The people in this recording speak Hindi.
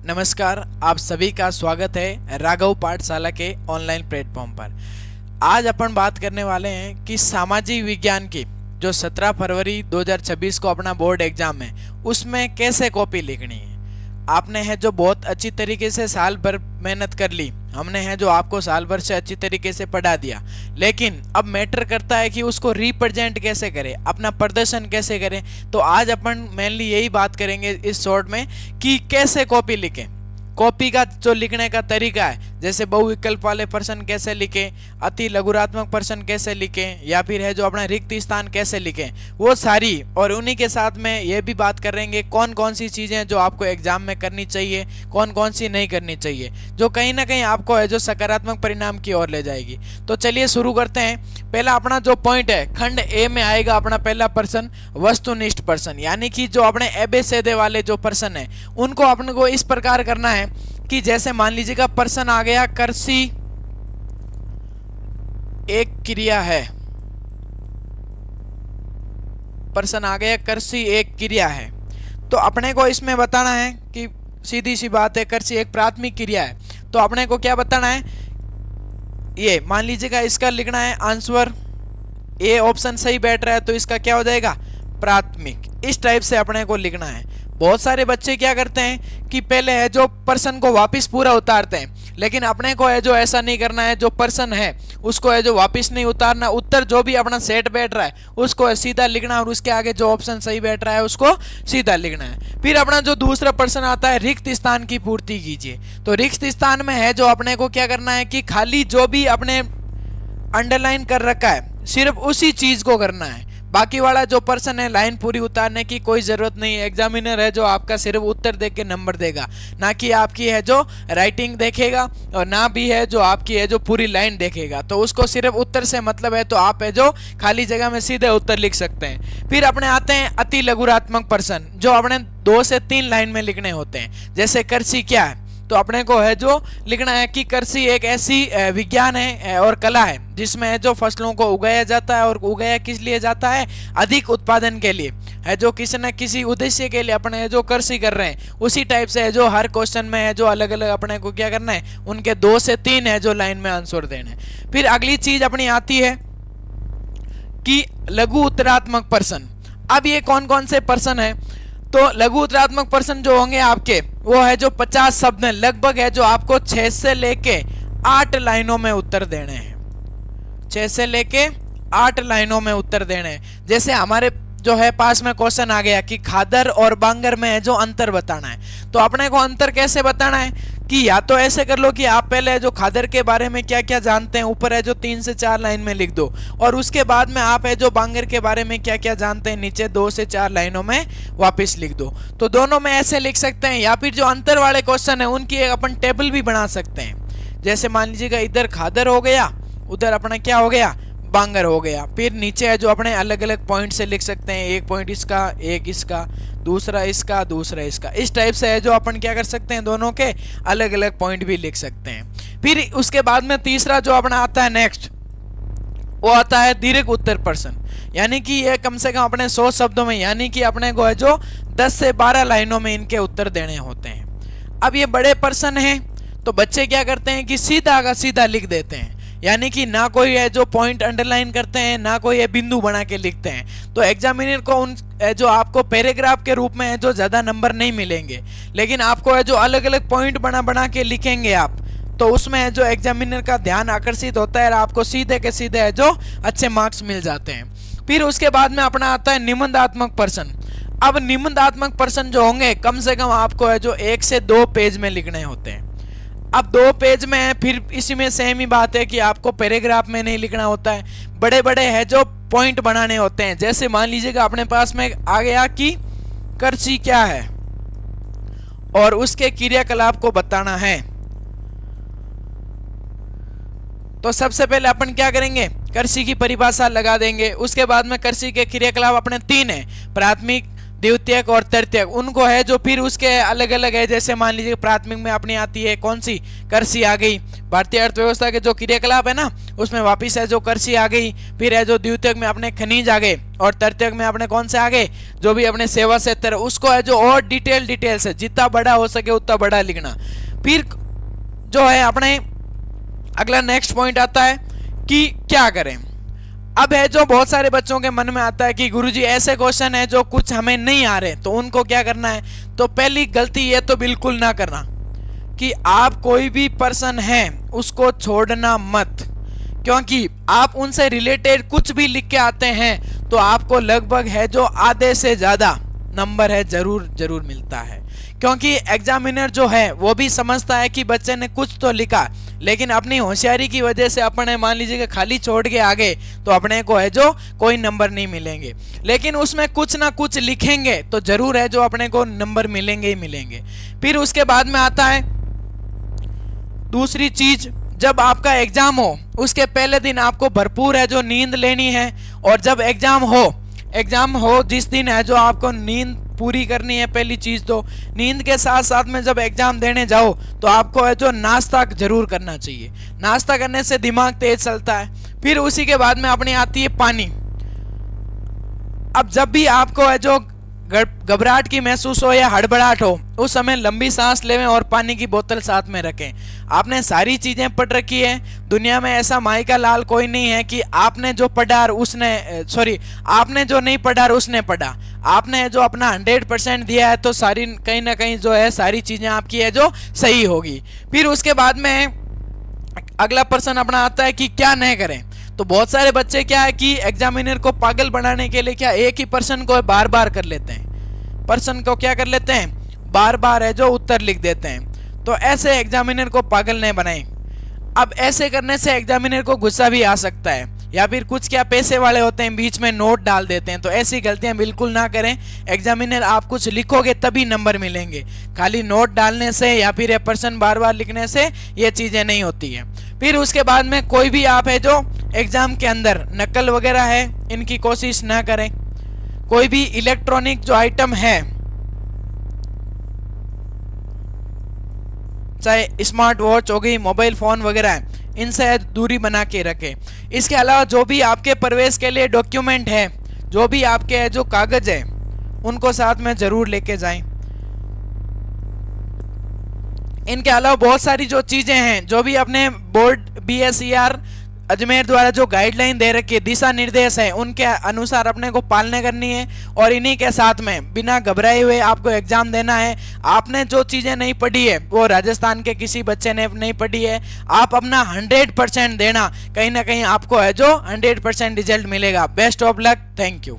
नमस्कार, आप सभी का स्वागत है राघव पाठशाला के ऑनलाइन प्लेटफॉर्म पर। आज अपन बात करने वाले हैं कि सामाजिक विज्ञान की जो 17 फरवरी 2026 को अपना बोर्ड एग्जाम है उसमें कैसे कॉपी लिखनी है। आपने है जो बहुत अच्छी तरीके से साल भर मेहनत कर ली, हमने है जो आपको साल भर से अच्छी तरीके से पढ़ा दिया, लेकिन अब मैटर करता है कि उसको रिप्रेजेंट कैसे करें, अपना प्रदर्शन कैसे करें। तो आज अपन मेनली यही बात करेंगे इस शॉर्ट में कि कैसे कॉपी लिखें। कॉपी का जो लिखने का तरीका है, जैसे बहुविकल्प वाले प्रश्न कैसे लिखें, अति लघुरात्मक प्रश्न कैसे लिखें, या फिर है जो अपना रिक्त स्थान कैसे लिखें, वो सारी, और उन्हीं के साथ में ये भी बात करेंगे कौन कौन सी चीज़ें जो आपको एग्जाम में करनी चाहिए, कौन कौन सी नहीं करनी चाहिए, जो कहीं ना कहीं आपको है जो सकारात्मक परिणाम की ओर ले जाएगी। तो चलिए शुरू करते हैं। पहला अपना जो पॉइंट है, खंड ए में आएगा अपना पहला प्रश्न वस्तुनिष्ठ प्रश्न, यानी कि जो अपने एबेसेदे वाले जो प्रश्न है उनको अपने को इस प्रकार करना है कि जैसे मान लीजिएगा प्रश्न आ गया कृषि एक क्रिया है, प्रश्न आ गया कृषि एक क्रिया है, तो अपने को इसमें बताना है कि सीधी सी बात है कृषि एक प्राथमिक क्रिया है, तो अपने को क्या बताना है, ये मान लीजिएगा इसका लिखना है आंसर ए ऑप्शन सही बैठ रहा है तो इसका क्या हो जाएगा प्राथमिक। इस टाइप से अपने को लिखना है। बहुत सारे बच्चे क्या करते हैं कि पहले है जो प्रश्न को वापस पूरा उतारते हैं, लेकिन अपने को है जो ऐसा नहीं करना है, जो प्रश्न है उसको है जो वापस नहीं उतारना, उत्तर जो भी अपना सेट बैठ रहा है उसको है सीधा लिखना और उसके आगे जो ऑप्शन सही बैठ रहा है उसको सीधा लिखना है। फिर अपना जो दूसरा प्रश्न आता है रिक्त स्थान की पूर्ति कीजिए, तो रिक्त स्थान में है जो अपने को क्या करना है कि खाली जो भी अपने अंडरलाइन कर रखा है सिर्फ उसी चीज को करना है, बाकी वाला जो प्रश्न है लाइन पूरी उतारने की कोई जरूरत नहीं है। एग्जामिनर है जो आपका सिर्फ उत्तर देख के नंबर देगा, ना कि आपकी है जो राइटिंग देखेगा और ना भी है जो आपकी है जो पूरी लाइन देखेगा, तो उसको सिर्फ उत्तर से मतलब है, तो आप है जो खाली जगह में सीधे उत्तर लिख सकते हैं। फिर अपने आते हैं अति लघुरात्मक प्रश्न, जो अपने 2 से 3 लाइन में लिखने होते हैं। जैसे कृषि क्या है, तो अपने को है जो लिखना है कि कृषि एक ऐसी विज्ञान है और कला है जिसमें है जो फसलों को उगाया जाता है, और उगाया किस लिए जाता है, अधिक उत्पादन के लिए, है जो किसी न किसी उद्देश्य के लिए अपने जो कृषि कर रहे हैं। उसी टाइप से है जो हर क्वेश्चन में है जो अलग अलग अपने को क्या करना है, उनके 2 से 3 है जो लाइन में आंसर देने। फिर अगली चीज अपनी आती है कि लघु उत्तरात्मक प्रश्न। अब ये कौन कौन से प्रश्न है, तो लघु उत्तरात्मक प्रश्न जो होंगे आपके वो है जो 50 शब्द में लगभग है जो आपको 6 से लेके 8 लाइनों में उत्तर देने हैं, 6 से लेके 8 लाइनों में उत्तर देने हैं। जैसे हमारे जो है पास में क्वेश्चन आ गया कि खादर और बांगर में है जो अंतर बताना है, तो अपने को अंतर कैसे बताना है कि या तो ऐसे कर लो कि आप पहले जो खादर के बारे में क्या क्या जानते हैं ऊपर है जो 3 से 4 लाइन में लिख दो, और उसके बाद में आप है जो बांगर के बारे में क्या क्या जानते हैं नीचे 2 से 4 लाइनों में वापस लिख दो। तो दोनों में ऐसे लिख सकते हैं, या फिर जो अंतर वाले क्वेश्चन है उनकी एक अपन टेबल भी बना सकते हैं। जैसे मान लीजिएगा इधर खादर हो गया, उधर अपना क्या हो गया बांगर हो गया, फिर नीचे है जो अपने अलग अलग पॉइंट से लिख सकते हैं, एक पॉइंट इसका, एक इसका, दूसरा इसका, दूसरा इसका। इस टाइप से है जो अपन क्या कर सकते हैं, दोनों के अलग अलग पॉइंट भी लिख सकते हैं। फिर उसके बाद में तीसरा जो अपना आता है नेक्स्ट, वो आता है दीर्घ उत्तर प्रश्न, यानी कि ये कम से कम अपने 100 शब्दों में, यानी कि अपने को है जो 10 से 12 लाइनों में इनके उत्तर देने होते हैं। अब ये बड़े प्रश्न हैं तो बच्चे क्या करते हैं कि सीधा का सीधा लिख देते हैं, यानी कि ना कोई है जो पॉइंट अंडरलाइन करते हैं, ना कोई है बिंदु बना के लिखते हैं। तो एग्जामिनर को उन जो आपको पैराग्राफ के रूप में है जो ज्यादा नंबर नहीं मिलेंगे, लेकिन आपको है जो अलग अलग पॉइंट बना बना के लिखेंगे आप, तो उसमें है जो एग्जामिनर का ध्यान आकर्षित होता है और आपको सीधे के सीधे है जो अच्छे मार्क्स मिल जाते हैं। फिर उसके बाद में अपना आता है निबंधात्मक प्रश्न। अब निबंधात्मक प्रश्न जो होंगे कम से कम आपको है जो 1 से 2 पेज में लिखने होते हैं। अब 2 पेज में है, फिर इसी में सेम ही बात है कि आपको पैराग्राफ में नहीं लिखना होता है, बड़े बड़े है जो पॉइंट बनाने होते हैं। जैसे मान लीजिएगा अपने पास में आ गया कि कृषि क्या है और उसके क्रियाकलाप को बताना है, तो सबसे पहले अपन क्या करेंगे, कृषि की परिभाषा लगा देंगे। उसके बाद में कृषि के क्रियाकलाप अपने 3 है, प्राथमिक, द्वितीयक और तृतीयक उनको है जो फिर उसके अलग अलग है। जैसे मान लीजिए प्राथमिक में अपनी आती है कौन सी, कृषि आ गई। भारतीय अर्थव्यवस्था के जो क्रियाकलाप है ना उसमें वापिस है जो कृषि आ गई। फिर है जो द्वितीयक में अपने खनिज आ गए और तृतीयक में अपने कौन से आ गए, जो भी अपने सेवा क्षेत्र, उसको है जो और डिटेल से जितना बड़ा हो सके उतना बड़ा लिखना। फिर जो है अपने अगला नेक्स्ट पॉइंट आता है कि क्या करें। अब है जो बहुत सारे बच्चों के मन में आता है कि गुरुजी ऐसे क्वेश्चन है जो कुछ हमें नहीं आ रहे, तो उनको क्या करना है। तो पहली गलती ये तो बिल्कुल ना करना कि आप कोई भी पर्सन है उसको छोड़ना मत, क्योंकि आप उनसे रिलेटेड कुछ भी लिख के आते हैं तो आपको लगभग है जो आधे से ज्यादा नंबर है जरूर मिलता है। क्योंकि एग्जामिनर जो है वो भी समझता है कि बच्चे ने कुछ तो लिखा, लेकिन अपनी होशियारी की वजह से अपने मान लीजिए कि खाली छोड़ के आगे तो अपने को है जो कोई नंबर नहीं मिलेंगे। लेकिन उसमें कुछ ना कुछ लिखेंगे तो जरूर है जो अपने को नंबर मिलेंगे ही मिलेंगे। फिर उसके बाद में आता है दूसरी चीज, जब आपका एग्जाम हो उसके पहले दिन आपको भरपूर है जो नींद लेनी है। और जब एग्जाम हो जिस दिन है जो आपको नींद पूरी करनी है। पहली चीज तो नींद के साथ साथ में जब एग्जाम देने जाओ तो आपको है जो नाश्ता जरूर करना चाहिए। नाश्ता करने से दिमाग तेज चलता है। फिर उसी के बाद में अपनी आती है पानी। अब जब भी आपको है जो घबराहट की महसूस हो या हड़बड़ाहट हो उस समय लंबी सांस लेवें और पानी की बोतल साथ में रखें। आपने सारी चीजें पढ़ रखी है, दुनिया में ऐसा माई का लाल कोई नहीं है कि आपने जो पढ़ा आपने जो नहीं पढ़ा उसने पढ़ा। आपने जो अपना 100% दिया है तो सारी कहीं ना कहीं जो है सारी चीजें आपकी है जो सही होगी। फिर उसके बाद में अगला प्रश्न अपना आता है कि क्या नहीं करें। तो बहुत सारे बच्चे क्या है कि एग्जामिनर को पागल बनाने के लिए क्या एक ही प्रश्न को बार बार कर लेते हैं, प्रश्न को क्या कर लेते हैं बार बार है जो उत्तर लिख देते हैं। तो ऐसे एग्जामिनर को पागल नहीं बनाएं। अब ऐसे करने से एग्जामिनर को गुस्सा भी आ सकता है, या फिर कुछ क्या पैसे वाले होते हैं बीच में नोट डाल देते हैं। तो ऐसी गलतियां बिल्कुल ना करें। एग्जामिनर आप कुछ लिखोगे तभी नंबर मिलेंगे, खाली नोट डालने से या फिर प्रश्न बार बार लिखने से ये चीजें नहीं होती है। फिर उसके बाद में कोई भी आप है जो एग्जाम के अंदर नकल वगैरह है इनकी कोशिश ना करें। कोई भी इलेक्ट्रॉनिक जो आइटम है चाहे स्मार्ट वॉच हो गई, मोबाइल फोन वगैरह है, इनसे दूरी बना के रखें। इसके अलावा जो भी आपके प्रवेश के लिए डॉक्यूमेंट है, जो भी आपके जो कागज है उनको साथ में जरूर लेके जाएं। इनके अलावा बहुत सारी जो चीजें हैं जो भी अपने बोर्ड BSER अजमेर द्वारा जो गाइडलाइन दे रखी है, दिशा निर्देश है, उनके अनुसार अपने को पालना करनी है। और इन्हीं के साथ में बिना घबराए हुए आपको एग्जाम देना है। आपने जो चीजें नहीं पढ़ी है वो राजस्थान के किसी बच्चे ने नहीं पढ़ी है, आप अपना 100% देना, कहीं ना कहीं आपको है जो 100% रिजल्ट मिलेगा। Best of luck, thank you.